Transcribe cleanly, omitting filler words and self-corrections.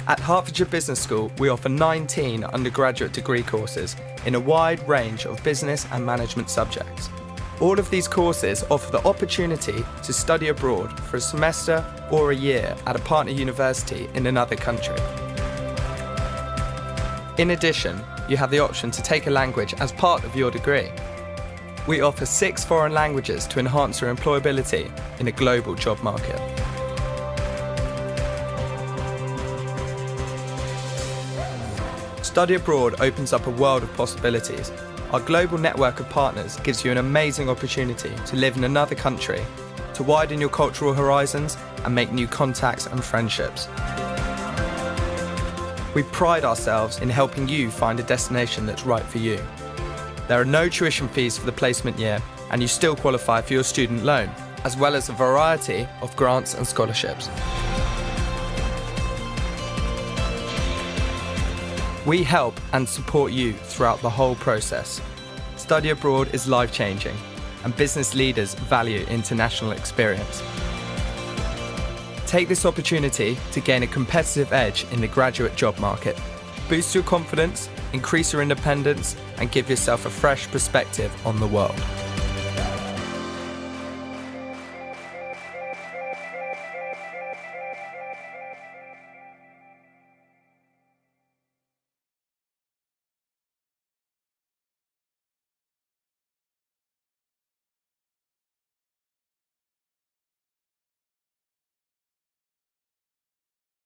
At Hertfordshire Business School, we offer 19 undergraduate degree courses in a wide range of business and management subjects. All of these courses offer the opportunity to study abroad for a semester or a year at a partner university in another country. In addition, you have the option to take a language as part of your degree. We offer 6 foreign languages to enhance your employability in a global job market. Study abroad opens up a world of possibilities. Our global network of partners gives you an amazing opportunity to live in another country, to widen your cultural horizons and make new contacts and friendships. We pride ourselves in helping you find a destination that's right for you. There are no tuition fees for the placement year, and you still qualify for your student loan, as well as a variety of grants and scholarships. We help and support you throughout the whole process. Study abroad is life-changing, and business leaders value international experience. Take this opportunity to gain a competitive edge in the graduate job market. Boost your confidence, increase your independence, and give yourself a fresh perspective on the world.